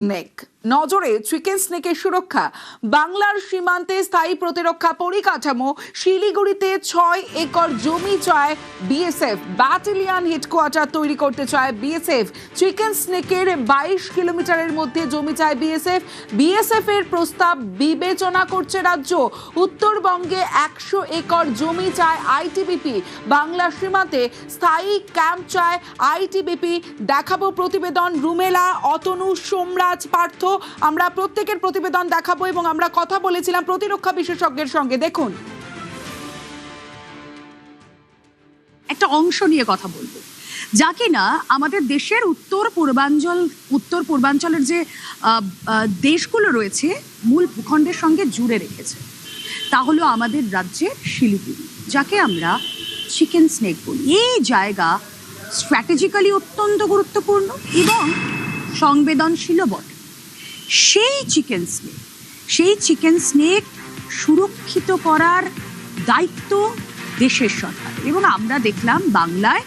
নেক নজরে চিকেন স্নেকের সুরক্ষা। বাংলার সীমান্তে স্থায়ী প্রতিরক্ষা পরিকাঠামো। শিলিগুড়িতে 6 একর জমি চায় বিএসএফ। ব্যাটালিয়ন হেডকোয়ার্টার তৈরি করতে চায় বিএসএফ। চিকেন স্নেকের 22 কিলোমিটারের মধ্যে জমি চায় বিএসএফ। বিএসএফ এর প্রস্তাব বিবেচনা করছে রাজ্য। উত্তরবঙ্গে 100 একর জমি চায় আইটিবিপি। বাংলার সীমান্তে স্থায়ী ক্যাম্প চায় আইটিবিপি। দেখাবো প্রতিবেদন। রুমেলা, অতনু, সোমরাজ, পার্থ, আমরা প্রত্যেকের প্রতিবেদন দেখাবো এবং আমরা কথা বলেছিলাম প্রতিরক্ষা বিশেষজ্ঞের সঙ্গে। দেখুন, একটা অংশ নিয়ে কথা বলবো যা কিনা আমাদের দেশের উত্তর পূর্বাঞ্চলের যে দেশগুলো রয়েছে মূল ভূখণ্ডের সঙ্গে জুড়ে রেখেছে। তা হলো আমাদের রাজ্যের শিলিগুড়ি, যাকে আমরা চিকেন স্নেক বলি। এই জায়গা স্ট্র্যাটেজিক্যালি অত্যন্ত গুরুত্বপূর্ণ এবং সংবেদনশীল বটে। সেই চিকেন স্নেক সুরক্ষিত করার দায়িত্ব দেশের সরকার। এবং আমরা দেখলাম বাংলায়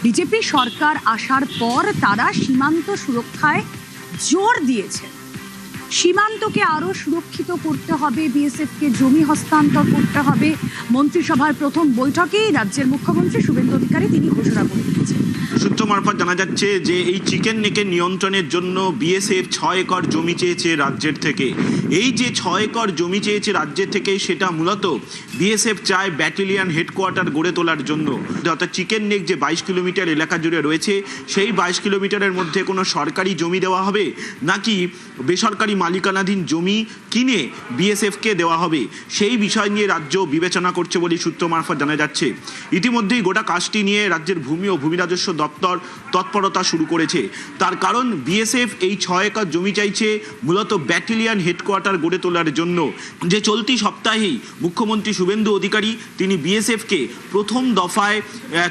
বিজেপি সরকার আসার পর তারা সীমান্ত সুরক্ষায় জোর দিয়েছে। সীমান্তকে আরো সুরক্ষিত করতে হবে, বিএসএফকে জমি হস্তান্তর করতে হবে। মন্ত্রিসভার প্রথম বৈঠকেই রাজ্যের মুখ্যমন্ত্রী শুভেন্দু অধিকারী তিনি ঘোষণা করে দিয়েছেন। সূত্র মারফত জানা যাচ্ছে যে এই চিকেন নেকের নিয়ন্ত্রণের জন্য বিএসএফ 6 একর জমি চেয়েছে রাজ্যের থেকে। এই যে 6 একর জমি চেয়েছে রাজ্যের থেকে, সেটা মূলত বিএসএফ চায় ব্যাটালিয়ন হেডকোয়ার্টার গড়ে তোলার জন্য। অর্থাৎ চিকেন নেক যে 22 কিলোমিটার এলাকা জুড়ে রয়েছে, সেই 22 কিলোমিটারের মধ্যে কোনো সরকারি জমি দেওয়া হবে নাকি বেসরকারি মালিকানাধীন জমি কিনে বিএসএফকে দেওয়া হবে, সেই বিষয় নিয়ে রাজ্য বিবেচনা করছে বলে সূত্র মারফত জানা যাচ্ছে। ইতিমধ্যেই গোটা কাজটি নিয়ে রাজ্যের ভূমি ও ভূমি রাজস্ব দপ্তর তৎপরতা শুরু করেছে। তার কারণ বিএসএফ এই 6 একর জমি চাইছে মূলত ব্যাটালিয়ন হেডকোয়ার্টার গড়ে তোলার জন্য। যে চলতি সপ্তাহেই মুখ্যমন্ত্রী শুভেন্দু অধিকারী তিনি বিএসএফকে প্রথম দফায়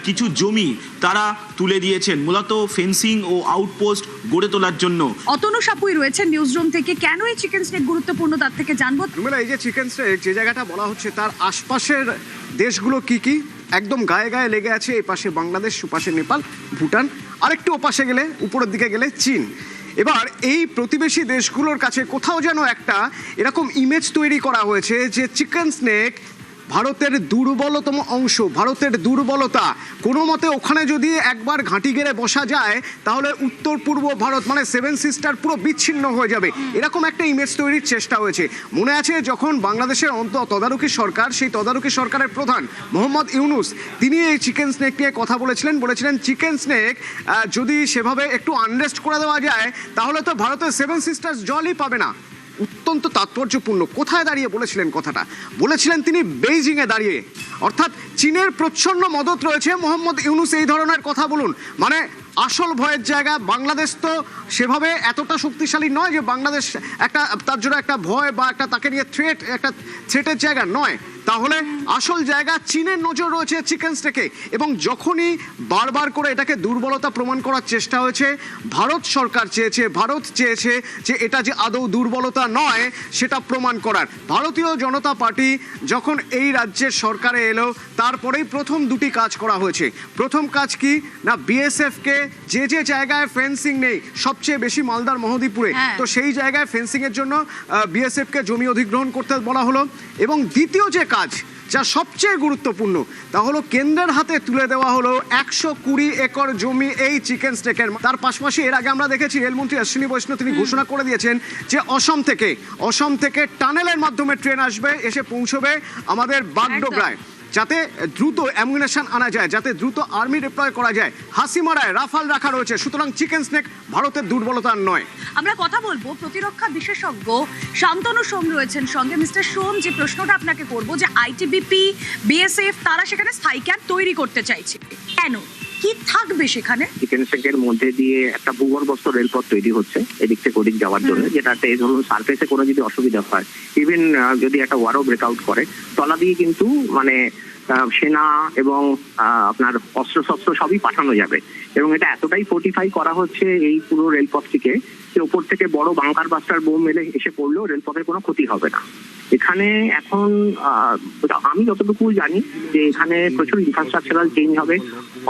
কিছু জমি তারা তুলে দিয়েছেন মূলত ফেন্সিং ও আউটপোস্ট গড়ে তোলার জন্য। অতনু সাপুই রয়েছেন নিউজরুম থেকে। কেন এই চিকেন স্নেক গুরুত্বপূর্ণ তার থেকে জানবো। এই যে চিকেন স্নেক যে জায়গাটা বলা হচ্ছে, তার আশপাশের দেশগুলো কি কি একদম গায়ে গায়ে লেগে আছে। এই পাশে বাংলাদেশ, ওপাশে নেপাল, ভুটান, আরেকটু ওপাশে গেলে উপরের দিকে গেলে চীন। এবার এই প্রতিবেশী দেশগুলোর কাছে কোথাও যেন একটা এরকম ইমেজ তৈরি করা হয়েছে যে চিকেন স্নেক ভারতের দুর্বলতম অংশ, ভারতের দুর্বলতা। কোনো মতে ওখানে যদি একবার ঘাঁটি গেড়ে বসা যায় তাহলে উত্তর পূর্ব ভারত মানে 7 সিস্টার পুরো বিচ্ছিন্ন হয়ে যাবে। এরকম একটা ইমেজ তৈরির চেষ্টা হয়েছে। মনে আছে যখন বাংলাদেশের তদারকি সরকার, সেই তদারকি সরকারের প্রধান মোহাম্মদ ইউনুস তিনি এই চিকেন স্নেক নিয়ে কথা বলেছিলেন চিকেন স্নেক যদি সেভাবে একটু আনরেস্ট করে দেওয়া যায় তাহলে তো ভারতের 7 সিস্টার্স জলই পাবে না। অত্যন্ত তাৎপর্যপূর্ণ। কোথায় দাঁড়িয়ে বলেছিলেন কথাটা? বলেছিলেন তিনি বেইজিংয়ে দাঁড়িয়ে। অর্থাৎ চীনের প্রচ্ছন্ন মদত রয়েছে মোহাম্মদ ইউনুস এই ধরনের কথা বলুন। মানে আসল ভয়ের জায়গা বাংলাদেশ তো সেভাবে এতটা শক্তিশালী নয় যে বাংলাদেশ একটা তার জন্য একটা ভয় বা একটা তাকে নিয়ে থ্রেটের জায়গা নয়। তাহলে আসল জায়গা চীনের নজর রয়েছে চিকেন স্নেকে। এবং যখনই বারবার করে এটাকে দুর্বলতা প্রমাণ করার চেষ্টা হয়েছে, ভারত চেয়েছে যে এটা যে আদৌ দুর্বলতা নয় সেটা প্রমাণ করার। ভারতীয় জনতা পার্টি যখন এই রাজ্যের সরকারে এলো তারপরেই প্রথম দুটি কাজ করা হয়েছে। প্রথম কাজ কি না, বিএসএফকে যে জায়গায় ফেন্সিং নেই, সবচেয়ে বেশি মালদার মহদীপুরে, তো সেই জায়গায় ফেন্সিং এর জন্য বিএসএফকে জমি অধিগ্রহণ করতে বলা হলো। এবং দ্বিতীয় যে কাজ যা সবচেয়ে গুরুত্বপূর্ণ তা হলো কেন্দ্রের হাতে তুলে দেওয়া হলো 120 একর জমি এই চিকেন স্নেকের। তার পাশাপাশি এর আগে আমরা দেখেছি রেলমন্ত্রী অশ্বিনী বৈষ্ণব তিনি ঘোষণা করে দিয়েছেন যে অসম থেকে টানেলের মাধ্যমে ট্রেন আসবে, এসে পৌঁছবে আমাদের বাগডোগরায়, যাতে দ্রুত অ্যামুনিশন আনা যায়, যাতে দ্রুত আর্মি ডিপ্লয় করা যায়। হাসিমারায় রাফাল রাখা রয়েছে। সুতরাং চিকেন স্নেক ভারতের দুর্বলতা নয়। আমরা কথা বলবো প্রতিরক্ষা বিশেষজ্ঞ শান্তনু সোম রয়েছেন সঙ্গে। মিস্টার সোম, যে প্রশ্নটা আপনাকে করব যে আইটিবিপি, বিএসএফ তারা সেখানে স্থায়ী ক্যাম্প তৈরি করতে চাইছে, কেন, কি থাকবে সেখানে? চিকেন স্নেকের মধ্যে দিয়ে একটা ভূগর্ভস্থ রেলপথ তৈরি হচ্ছে এদিক থেকে ওদিক যাওয়ার জন্য, যেটাতে ধরুন সার্ফেসে কোনো যদি অসুবিধা হয়, ইভেন যদি একটা ওয়ারও ব্রেকআউট করে, তলা দিয়ে কিন্তু মানে সেনা এবং আপনার অস্ত্রশস্ত্র সবই পাঠানো যাবে। এবং এটা এতটাই ফোর্টিফাই করা হচ্ছে এই পুরো রেলপথটিকে যে ওপর থেকে বড় বাংকার বাস্টার বোম এসে পড়লেও রেলপথের কোনো ক্ষতি হবে না। এখানে এখন আমি যতটুকু জানি যে এখানে প্রচুর ইনফ্রাস্ট্রাকচারাল চেঞ্জ হবে,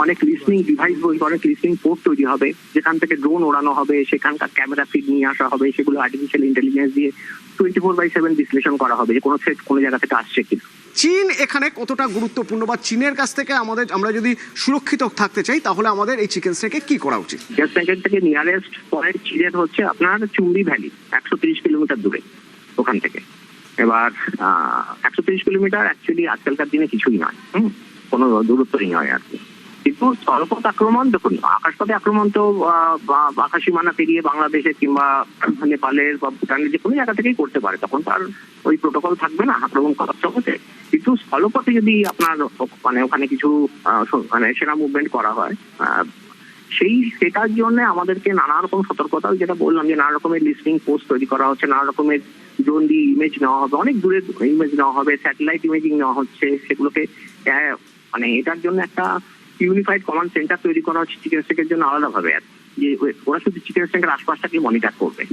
অনেক লিসনিং ডিভাইস বলতে অনেক লিসনিং পোর্ট তৈরি হবে, যেখান থেকে ড্রোন ওড়ানো হবে, সেখানকার ক্যামেরা ফিড নিয়ে আসা হবে, সেগুলো আর্টিফিশিয়াল ইন্টেলিজেন্স দিয়ে 24/7 বিশ্লেষণ করা হবে যে কোনো থ্রেট কোনো জায়গা থেকে আসছে কিনা। চীন এখানে কতটা গুরুত্বপূর্ণ, বা চীনের কাছ থেকে আমরা যদি সুরক্ষিত থাকতে চাই তাহলে আমাদের এই চিকেন স্নেকে কি করা উচিত? গ্যাস প্যাকেট থেকে নিয়ারেস্ট পয়েন্ট চীনের হচ্ছে আপনার চুংরি ভ্যালি, 130 কিলোমিটার দূরে ওখান থেকে। এবার 130 কিলোমিটার অ্যাকচুয়ালি আজকালকার দিনে কিছুই নয়, কোনো দূরত্বই নয় আর কি। কিন্তু স্থলপথ আক্রমণ, দেখুন আকাশপথে আক্রমণ তো আকাশ সীমানা পেরিয়ে বাংলাদেশের কিংবা নেপালের বা ভুটানের যে কোনো জায়গা থেকেই করতে পারে, তখন তার ওই প্রোটোকল থাকবে না আক্রমণ করার জগতে। কিন্তু স্থলপথে যদি আপনার মানে ওখানে কিছু মানে সেনা মুভমেন্ট করা হয়, সেটার জন্য আমাদেরকে নানা রকম সতর্কতা, যেটা বললাম যে নানা রকমের লিস্টিং পোস্ট তৈরি করা হচ্ছে, নানা রকমের ড্রোন দিয়ে ইমেজ নেওয়া হবে, অনেক দূরে ইমেজ নেওয়া হবে, স্যাটেলাইট ইমেজিং নেওয়া হচ্ছে, সেগুলোকে মানে এটার জন্য একটা ইউনিফাইড কমান্ড সেন্টার তৈরি করা হচ্ছে চিকেন স্টেকের জন্য আলাদাভাবে, যে ওরা শুধু চিকেন স্টেকের আশপাশটাকে মনিটর করবে।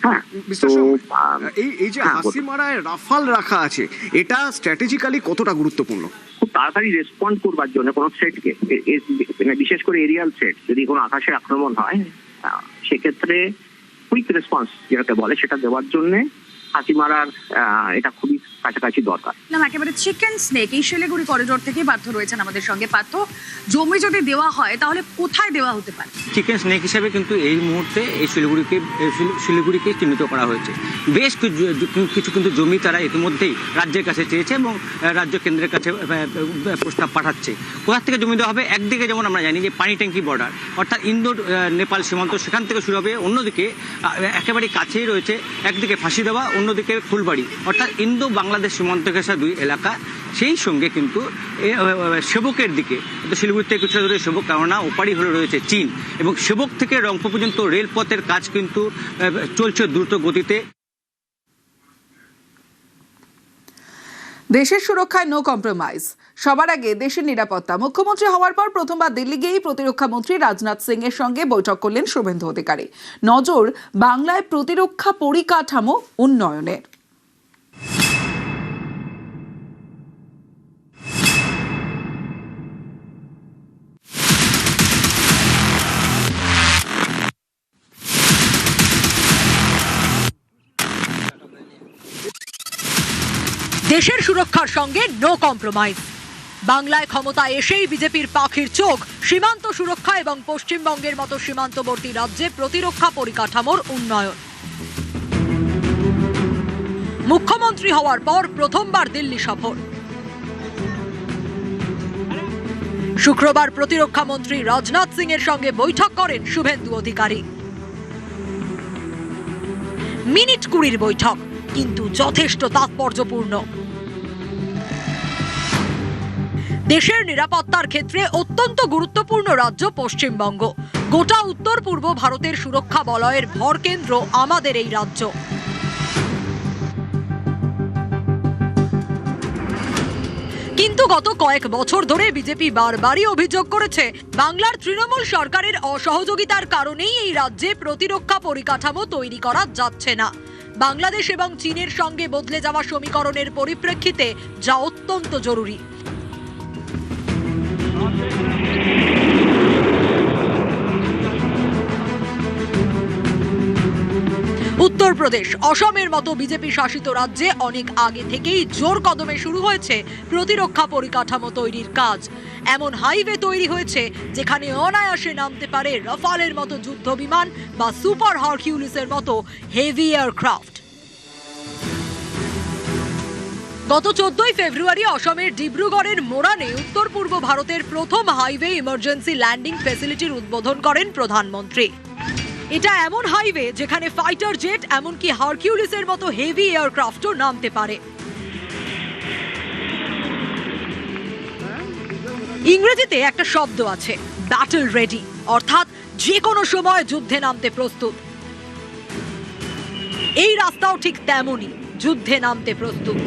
হ্যাঁ, এই যে হাসিমারায় রাফাল রাখা আছে, এটা স্ট্র্যাটেজিক্যালি কতটা গুরুত্বপূর্ণ? খুব তাড়াতাড়ি রেসপন্ড করবার জন্য কোনো থ্রেটকে, বিশেষ করে এরিয়াল থ্রেট, যদি কোনো আকাশে আক্রমণ হয় সেক্ষেত্রে কুইক রেসপন্স যেটাকে বলে সেটা দেওয়ার জন্য হাসিমারার এটা খুবই কাছাকাছি দরকার। একেবারে চিকেন স্নেক এই শিলিগুড়ি করিডোর থেকে পার্থ রয়েছেন আমাদের সঙ্গে। পার্থ, জমি যদি দেওয়া হয় তাহলে কোথায় দেওয়া হতে পারে? চিকেন স্নেক হিসাবে কিন্তু এই মুহূর্তে এই শিলিগুড়িকে চিহ্নিত করা হয়েছে। বেশ কিছু কিন্তু জমি তারা ইতিমধ্যেই রাজ্যের কাছে চেয়েছে এবং রাজ্য কেন্দ্রের কাছে প্রস্তাব পাঠাচ্ছে। কোথা থেকে জমি দেওয়া হবে? একদিকে যেমন আমরা জানি যে পানি ট্যাঙ্কি বর্ডার, অর্থাৎ ইন্দো নেপাল সীমান্ত, সেখান থেকে শুরু হবে। অন্যদিকে একেবারে কাছেই রয়েছে একদিকে ফাঁসি দেওয়া, অন্যদিকে ফুলবাড়ি, অর্থাৎ ইন্দো বাংলাদেশ সীমান্ত ঘেঁষা দুই এলাকা। সেই সঙ্গে কিন্তু সেবকের দিকে শিলিগুড়ি থেকে কিছুটা দূরে সেবক, কেননা ওপারই হলে রয়েছে চীন, এবং সেবক থেকে রংপুর পর্যন্ত রেলপথের কাজ কিন্তু চলছে দ্রুত গতিতে। দেশের সুরক্ষায় নো কম্প্রোমাইজ, সবার আগে দেশের নিরাপত্তা। মুখ্যমন্ত্রী হওয়ার পর প্রথমবার দিল্লি গিয়েই প্রতিরক্ষা মন্ত্রী রাজনাথ সিং এর সঙ্গে বৈঠক করলেন শুভেন্দু অধিকারী। নজর বাংলায় প্রতিরক্ষা পরিকাঠামো উন্নয়নের। দেশের সুরক্ষার সঙ্গে নো কম্প্রোমাইজ। বাংলায় ক্ষমতা এসেই বিজেপির পাখির চোখ সীমান্ত সুরক্ষা এবং পশ্চিমবঙ্গের মতো সীমান্তবর্তী রাজ্যে প্রতিরক্ষা পরিকাঠামোর উন্নয়ন। মুখ্যমন্ত্রী হওয়ার পর প্রথমবার দিল্লি সফর। শুক্রবার প্রতিরক্ষা মন্ত্রী রাজনাথ সিং এর সঙ্গে বৈঠক করেন শুভেন্দু অধিকারী। মিনিট 20 বৈঠক, কিন্তু যথেষ্ট তাৎপর্যপূর্ণ। দেশের নিরাপত্তার ক্ষেত্রে অত্যন্ত গুরুত্বপূর্ণ রাজ্য পশ্চিমবঙ্গ। গোটা উত্তর পূর্ব ভারতের সুরক্ষা বলয়ের ভরকেন্দ্র আমাদের এই রাজ্য। কিন্তু গত কয়েক বছর ধরে বিজেপি বারবারই অভিযোগ করেছে, বাংলার তৃণমূল সরকারের অসহযোগিতার কারণেই এই রাজ্যে প্রতিরক্ষা পরিকাঠামো তৈরি করা যাচ্ছে না। বাংলাদেশ এবং চীনের সঙ্গে বদলে যাওয়া সমীকরণের পরিপ্রেক্ষিতে যা অত্যন্ত জরুরি। উত্তরপ্রদেশ, অসমের মতো বিজেপি শাসিত রাজ্যে অনেক আগে থেকেই জোর কদমে শুরু হয়েছে প্রতিরক্ষা পরিকাঠামো তৈরির কাজ। এমন হাইওয়ে তৈরি হয়েছে যেখানে অনায়াসে নামতে পারে রাফালের মতো যুদ্ধ বিমান বা সুপার হারকিউলিসের মতো হেভি এয়ারক্রাফট। গত 14 ফেব্রুয়ারি অসমের ডিব্রুগড়ের মোরানে উত্তর পূর্ব ভারতের প্রথম হাইওয়ে ইমার্জেন্সি ল্যান্ডিং ফ্যাসিলিটির উদ্বোধন করেন প্রধানমন্ত্রী। এটা এমন হাইওয়ে যেখানে ফাইটার জেট, এমনকি হারকিউলিসের মতো হেভি এয়ারক্রাফটও নামতে পারে। ইংরেজিতে একটা শব্দ আছে, ব্যাটল রেডি, অর্থাৎ যে কোনো সময় যুদ্ধে নামতে প্রস্তুত। এই রাস্তাও ঠিক তেমনই, যুদ্ধে নামতে প্রস্তুত।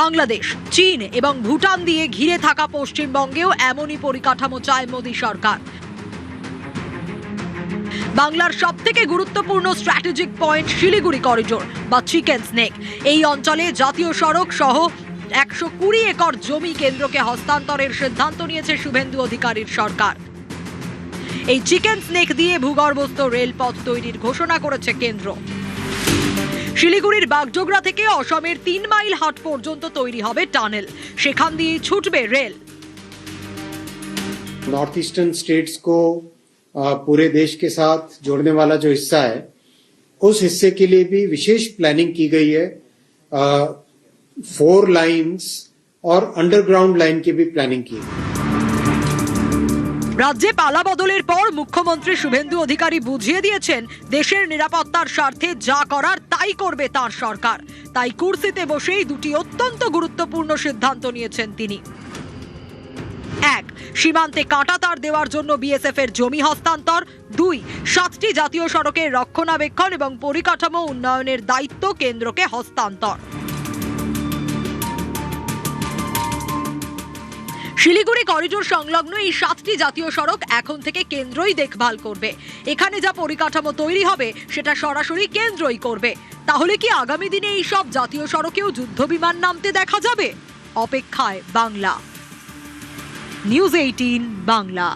বাংলাদেশ, চীন এবং ভুটান দিয়ে ঘিরে থাকা পশ্চিমবঙ্গেও এমনই পরিকাঠামো চায় মোদী সরকার। বাংলার সবথেকে গুরুত্বপূর্ণ স্ট্র্যাটেজিক পয়েন্ট শিলিগুড়ি করিডোর বা চিকেন স্নেক। এই অঞ্চলে জাতীয় সড়ক সহ 120 একর জমি কেন্দ্রকে হস্তান্তরের সিদ্ধান্ত নিয়েছে শুভেন্দু অধিকারীর সরকার। এই চিকেন স্নেক দিয়ে ভূগর্ভস্থ রেলপথ তৈরির ঘোষণা করেছে কেন্দ্র। শিলিগুড়ির বাগডোগরা থেকে অসমের 3 মাইল হাট পর্যন্ত তৈরি হবে টানেল, সেখান দিয়ে ছুটবে রেল। नॉर्थ ईस्टर्न स्टेट्स को पूरे देश के साथ जोड़ने वाला जो हिस्सा है, उस हिस्से के लिए भी विशेष प्लानिंग की गई है। 4 लाइंस और अंडरग्राउंड लाइन की भी प्लानिंग की है। রাজ্যে পালা বদলের পর মুখ্যমন্ত্রী শুভেন্দু অধিকারী বুঝিয়ে দিয়েছেন দেশের নিরাপত্তার স্বার্থে যা করার তাই করবে তার সরকার। তাই কুর্সিতে বসেই দুটি অত্যন্ত গুরুত্বপূর্ণ সিদ্ধান্ত নিয়েছেন তিনি। 1, সীমান্তে কাঁটাতার দেওয়ার জন্য বিএসএফ এর জমি হস্তান্তর। 2, 7টি জাতীয় সড়কের রক্ষণাবেক্ষণ এবং পরিকাঠামো উন্নয়নের দায়িত্ব কেন্দ্রকে হস্তান্তর। শিলিগুড়ি করিডোর সংলগ্ন এই 7টি জাতীয় সড়ক এখন থেকে কেন্দ্রই দেখভাল করবে। এখানে যা পরিকাঠামো তৈরি হবে সেটা সরাসরি কেন্দ্রই করবে। তাহলে কি আগামী দিনে এই সব জাতীয় সড়কেও যুদ্ধবিমান নামতে দেখা যাবে? অপেক্ষায় বাংলা। নিউজ 18 বাংলা।